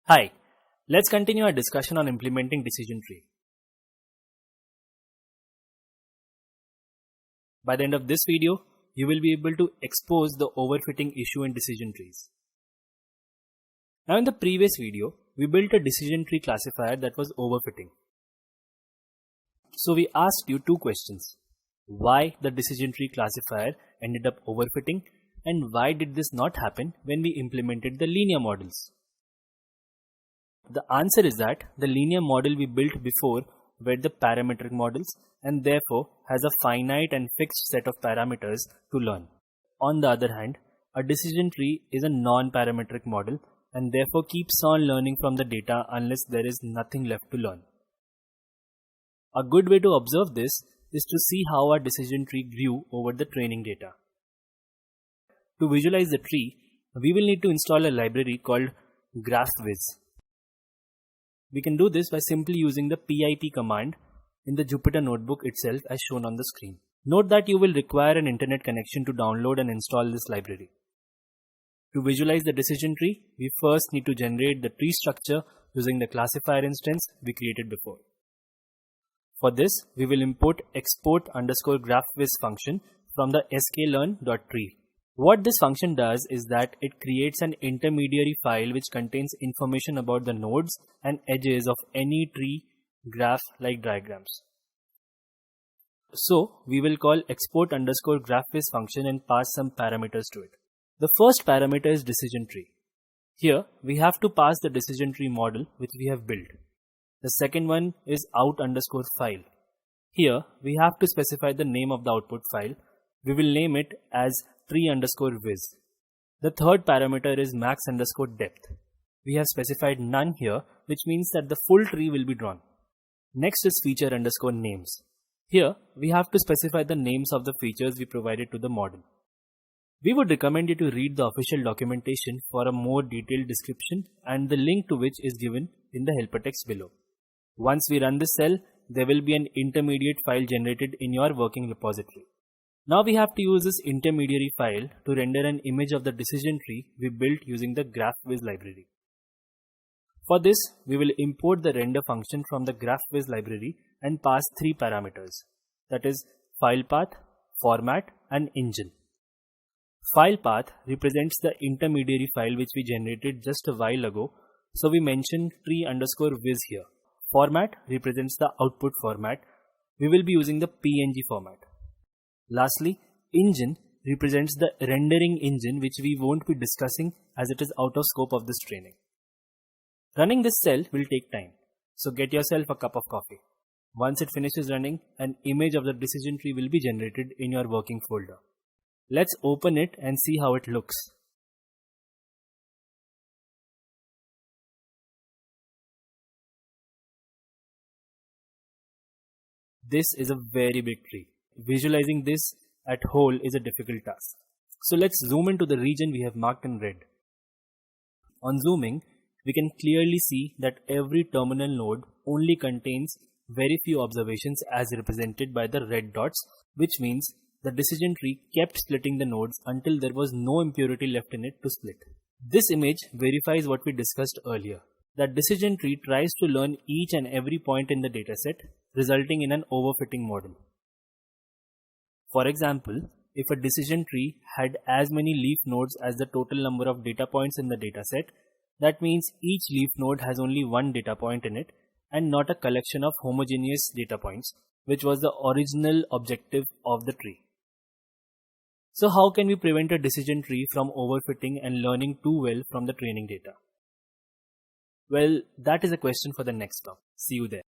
Hi, let's continue our discussion on implementing decision tree. By the end of this video, you will be able to expose the overfitting issue in decision trees. Now in the previous video, we built a decision tree classifier that was overfitting. So we asked you two questions. Why the decision tree classifier ended up overfitting, and why did this not happen when we implemented the linear models? The answer is that the linear model we built before were the parametric models and therefore has a finite and fixed set of parameters to learn. On the other hand, a decision tree is a non-parametric model and therefore keeps on learning from the data unless there is nothing left to learn. A good way to observe this is to see how our decision tree grew over the training data. To visualize the tree, we will need to install a library called GraphViz. We can do this by simply using the pip command in the Jupyter Notebook itself as shown on the screen. Note that you will require an internet connection to download and install this library. To visualize the decision tree, we first need to generate the tree structure using the classifier instance we created before. For this, we will import export_graphviz function from the sklearn.tree. What this function does is that it creates an intermediary file which contains information about the nodes and edges of any tree graph-like diagrams. So, we will call export_graphviz function and pass some parameters to it. The first parameter is decision tree. Here, we have to pass the decision tree model which we have built. The second one is out_file. Here, we have to specify the name of the output file. We will name it as tree_viz. The third parameter is max_depth. We have specified none here, which means that the full tree will be drawn. Next is feature_names. Here, we have to specify the names of the features we provided to the model. We would recommend you to read the official documentation for a more detailed description and the link to which is given in the helper text below. Once we run this cell, there will be an intermediate file generated in your working repository. Now we have to use this intermediary file to render an image of the decision tree we built using the GraphViz library. For this, we will import the render function from the GraphViz library and pass three parameters, that is file path, format and engine. File path represents the intermediary file which we generated just a while ago, so we mention tree_viz here. Format represents the output format. We will be using the PNG format. Lastly, engine represents the rendering engine which we won't be discussing as it is out of scope of this training. Running this cell will take time, so get yourself a cup of coffee. Once it finishes running, an image of the decision tree will be generated in your working folder. Let's open it and see how it looks. This is a very big tree. Visualizing this at whole is a difficult task. So let's zoom into the region we have marked in red. On zooming, we can clearly see that every terminal node only contains very few observations as represented by the red dots, which means the decision tree kept splitting the nodes until there was no impurity left in it to split. This image verifies what we discussed earlier, that decision tree tries to learn each and every point in the dataset, resulting in an overfitting model. For example, if a decision tree had as many leaf nodes as the total number of data points in the dataset, that means each leaf node has only one data point in it and not a collection of homogeneous data points, which was the original objective of the tree. So how can we prevent a decision tree from overfitting and learning too well from the training data? Well, that is a question for the next talk. See you there.